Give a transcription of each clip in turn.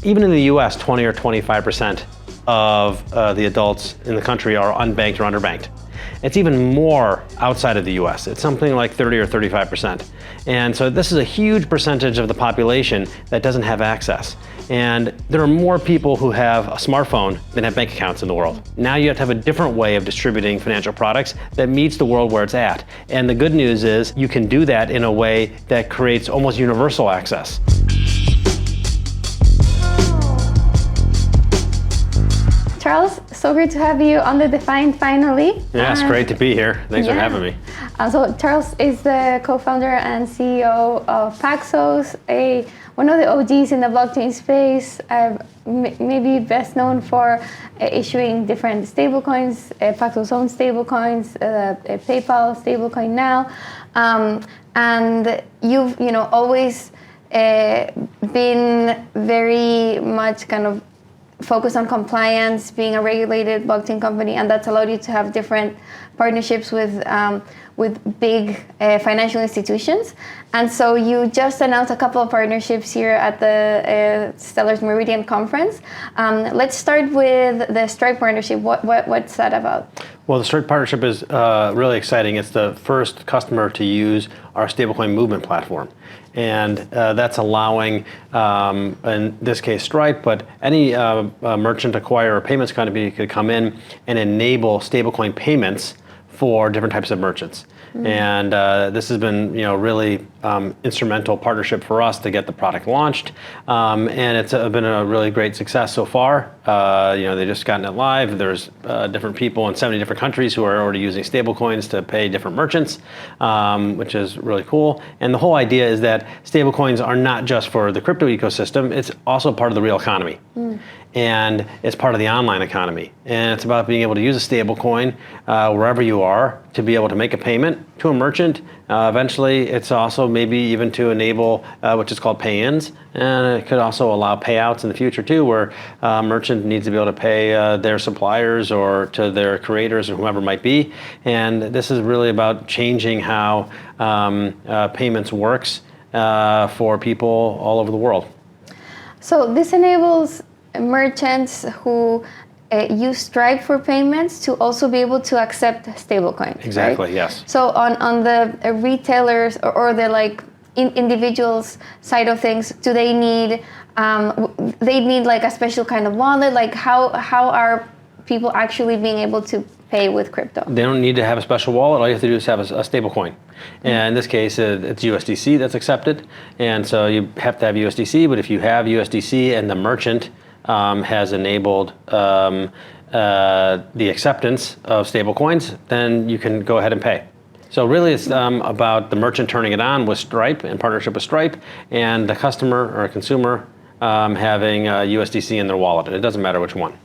even in the US, 20 or 25% of the adults in the country are unbanked or underbanked. It's even more outside of the US. It's something like 30 or 35%. And so this is a huge percentage of the population that doesn't have access. And there are more people who have a smartphone than have bank accounts in the world. Now you have to have a different way of distributing financial products that meets the world where it's at. And the good news is you can do that in a way that creates almost universal access. Charles, so great to have you on the Defiant finally. Yeah, it's great to be here. Thanks for having me. So Charles is the co-founder and CEO of Paxos, one of the OGs in the blockchain space, maybe best known for issuing different stablecoins, Paxos' own stablecoins, PayPal stablecoin now, and you've always been very much kind of focus on compliance, being a regulated blockchain company, and that's allowed you to have different partnerships with big financial institutions. And so you just announced a couple of partnerships here at the Stellar's Meridian conference. Let's start with the Stripe partnership. What's that about? Well, the Stripe partnership is really exciting. It's the first customer to use our stablecoin movement platform. And that's allowing, in this case, Stripe, but any merchant acquirer or payments company could come in and enable stablecoin payments for different types of merchants. And this has been, really instrumental partnership for us to get the product launched. And it's been a really great success so far. They just gotten it live. There's different people in 70 different countries who are already using stablecoins to pay different merchants, which is really cool. And the whole idea is that stablecoins are not just for the crypto ecosystem, it's also part of the real economy. And it's part of the online economy. And it's about being able to use a stablecoin wherever you are to be able to make a payment to a merchant. Eventually, it's also maybe even to enable which is called pay-ins. And it could also allow payouts in the future too, where a merchant needs to be able to pay their suppliers or to their creators or whoever it might be. And this is really about changing how payments works for people all over the world. So this enables merchants who use Stripe for payments to also be able to accept stablecoins. Exactly, right? Yes. So on the retailers or the individuals side of things, do they need like a special kind of wallet? Like how are people actually being able to pay with crypto? They don't need to have a special wallet. All you have to do is have a stablecoin. And in this case, it's USDC that's accepted. And so you have to have USDC, but if you have USDC and the merchant has enabled the acceptance of stablecoins, then you can go ahead and pay. So really it's about the merchant turning it on with Stripe, in partnership with Stripe, and the customer or consumer having USDC in their wallet. It doesn't matter which one.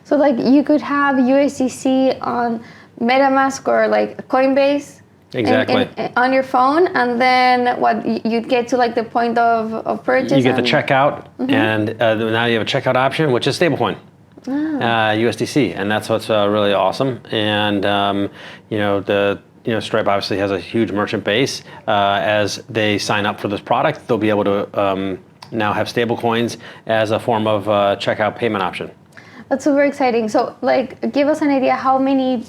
So like you could have USDC on MetaMask or like Coinbase. Exactly. On your phone, and then you'd get to like the point of purchase. You get the checkout, and now you have a checkout option, which is stablecoin, USDC, and that's what's really awesome. And Stripe obviously has a huge merchant base. As they sign up for this product, they'll be able to now have stablecoins as a form of checkout payment option. That's super exciting. So, give us an idea how many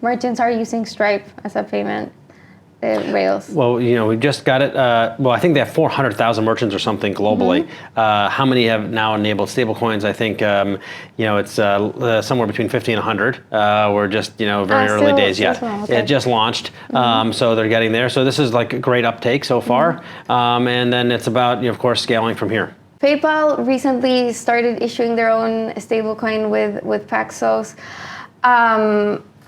merchants are using Stripe as a payment rails? Well, we just got it. I think they have 400,000 merchants or something globally. How many have now enabled stablecoins? I think, it's somewhere between 50 and 100. We're just, very early days yet. Okay. It just launched, so they're getting there. So this is like a great uptake so far. And then it's about, of course, scaling from here. PayPal recently started issuing their own stablecoin with Paxos.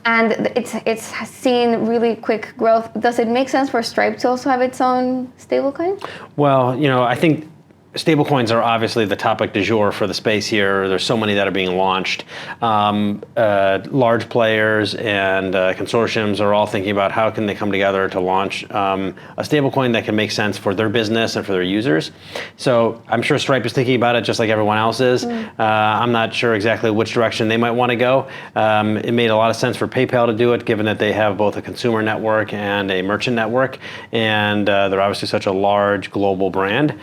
And it's seen really quick growth. Does it make sense for Stripe to also have its own stablecoin? Well, I think stablecoins are obviously the topic du jour for the space here. There's so many that are being launched. Large players and consortiums are all thinking about how can they come together to launch a stablecoin that can make sense for their business and for their users. So I'm sure Stripe is thinking about it just like everyone else is. I'm not sure exactly which direction they might want to go. It made a lot of sense for PayPal to do it, given that they have both a consumer network and a merchant network, and they're obviously such a large global brand.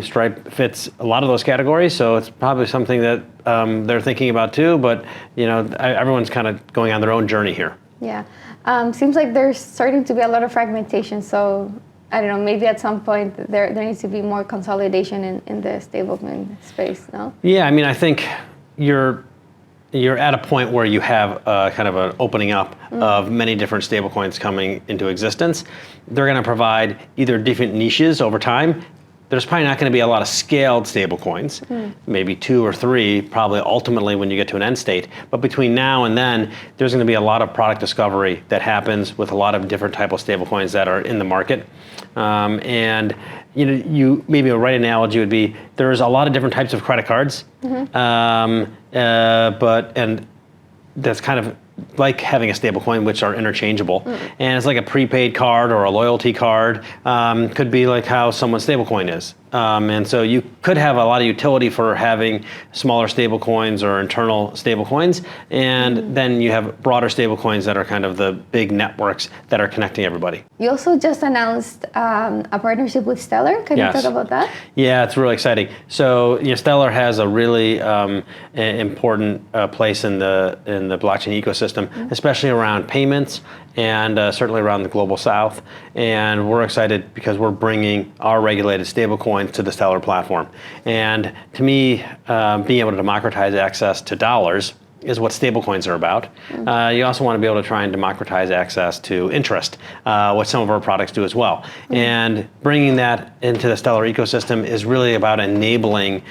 Stripe fits a lot of those categories, so it's probably something that they're thinking about too. But everyone's kind of going on their own journey here. Yeah, seems like there's starting to be a lot of fragmentation. So I don't know, maybe at some point there needs to be more consolidation in the stablecoin space. No? Yeah, I mean, I think you're at a point where you have kind of an opening up of many different stablecoins coming into existence. They're going to provide either different niches over time. There's probably not going to be a lot of scaled stablecoins, maybe 2 or 3, probably ultimately when you get to an end state. But between now and then, there's going to be a lot of product discovery that happens with a lot of different types of stablecoins that are in the market. And maybe a right analogy would be there's a lot of different types of credit cards, and that's kind of like having a stablecoin, which are interchangeable. And it's like a prepaid card or a loyalty card. Could be like how someone's stablecoin is. And so you could have a lot of utility for having smaller stablecoins or internal stablecoins. And then you have broader stablecoins that are kind of the big networks that are connecting everybody. You also just announced a partnership with Stellar. Can you talk about that? Yeah, it's really exciting. So Stellar has a really important place in the blockchain ecosystem, especially around payments and certainly around the global south. And we're excited because we're bringing our regulated stablecoin to the Stellar platform. And to me, being able to democratize access to dollars is what stablecoins are about. You also want to be able to try and democratize access to interest, what some of our products do as well. And bringing that into the Stellar ecosystem is really about enabling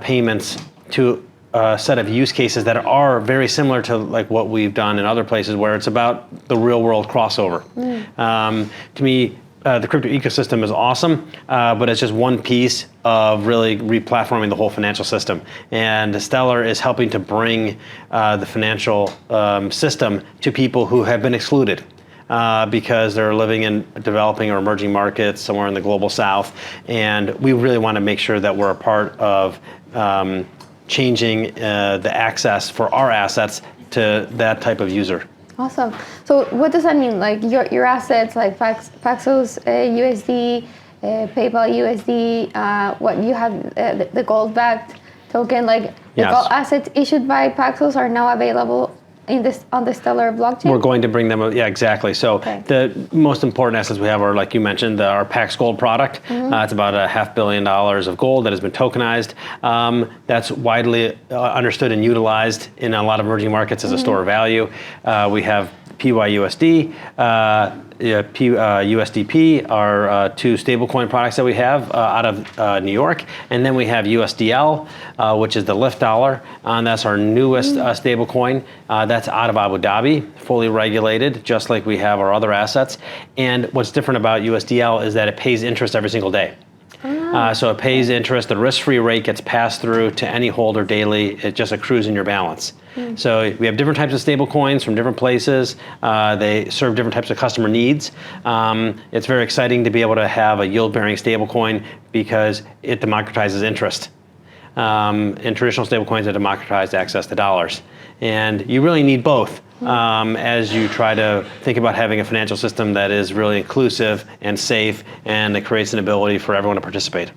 payments to a set of use cases that are very similar to like what we've done in other places where it's about the real world crossover. To me, the crypto ecosystem is awesome, but it's just one piece of really replatforming the whole financial system. And Stellar is helping to bring the financial system to people who have been excluded because they're living in developing or emerging markets somewhere in the global south. And we really want to make sure that we're a part of changing the access for our assets to that type of user. Awesome. So what does that mean? Like your assets, like Paxos USD, PayPal USD, what you have the gold-backed token, like the gold assets issued by Paxos are now available on the Stellar blockchain? We're going to bring them, yeah, exactly. So the most important assets we have are, like you mentioned, our Pax Gold product. It's about $500 million of gold that has been tokenized. That's widely understood and utilized in a lot of emerging markets as a store of value. We have PYUSD, USDP are 2 stablecoin products that we have out of New York. And then we have USDL, which is the Lyft dollar. And that's our newest stablecoin. That's out of Abu Dhabi, fully regulated, just like we have our other assets. And what's different about USDL is that it pays interest every single day. So it pays interest. The risk-free rate gets passed through to any holder daily. It just accrues in your balance. So we have different types of stable coins from different places. They serve different types of customer needs. It's very exciting to be able to have a yield-bearing stable coin because it democratizes interest. In traditional stable coins, it democratized access to dollars. And you really need both as you try to think about having a financial system that is really inclusive and safe and that creates an ability for everyone to participate.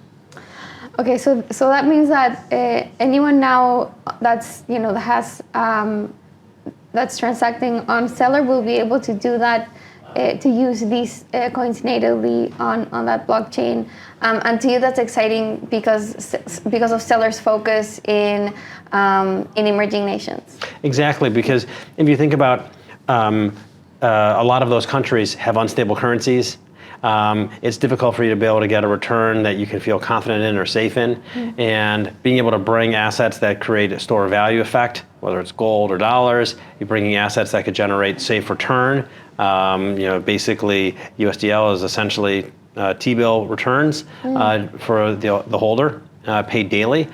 Okay, so that means that anyone now that's that's transacting on Stellar will be able to do that, to use these coins natively on that blockchain. And to you, that's exciting because of Stellar's focus in emerging nations. Exactly, because if you think about a lot of those countries have unstable currencies. It's difficult for you to be able to get a return that you can feel confident in or safe in. And being able to bring assets that create a store of value effect, whether it's gold or dollars, you're bringing assets that could generate safe return. Basically USDL is essentially T-bill returns for the holder, paid daily.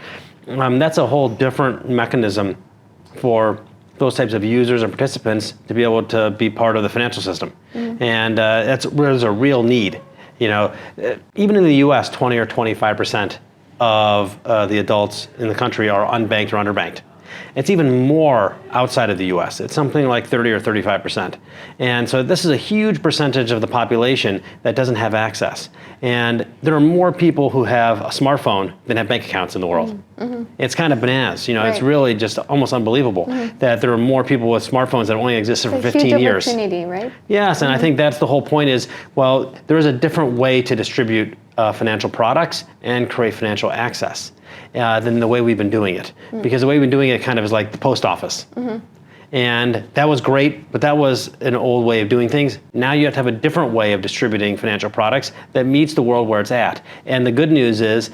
That's a whole different mechanism for those types of users and participants to be able to be part of the financial system. And that's where there's a real need. Even in the US, 20 or 25% of the adults in the country are unbanked or underbanked. It's even more outside of the US. It's something like 30 or 35%. And so this is a huge percentage of the population that doesn't have access. And there are more people who have a smartphone than have bank accounts in the world. Mm-hmm. It's kind of bananas. You know, it's really just almost unbelievable that there are more people with smartphones that only existed for 15 years. Huge opportunity, right? Yes, and I think that's the whole point is, well, there is a different way to distribute financial products and create financial access than the way we've been doing it. Because the way we've been doing it kind of is like the post office. And that was great, but that was an old way of doing things. Now you have to have a different way of distributing financial products that meets the world where it's at. And the good news is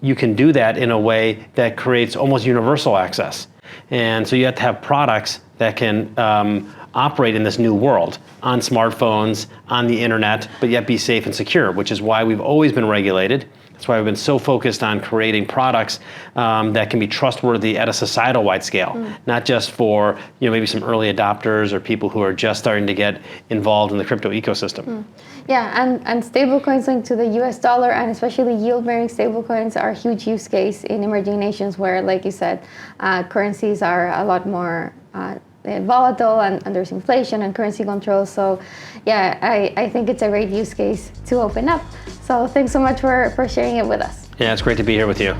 you can do that in a way that creates almost universal access. And so you have to have products that can operate in this new world on smartphones, on the internet, but yet be safe and secure, which is why we've always been regulated. That's why we've been so focused on creating products that can be trustworthy at a societal-wide scale, not just for maybe some early adopters or people who are just starting to get involved in the crypto ecosystem. Yeah, and stablecoins linked to the US dollar, and especially yield-bearing stablecoins, are a huge use case in emerging nations where, like you said, currencies are a lot more volatile and there's inflation and currency control. So yeah, I think it's a great use case to open up. So thanks so much for sharing it with us. Yeah, it's great to be here with you.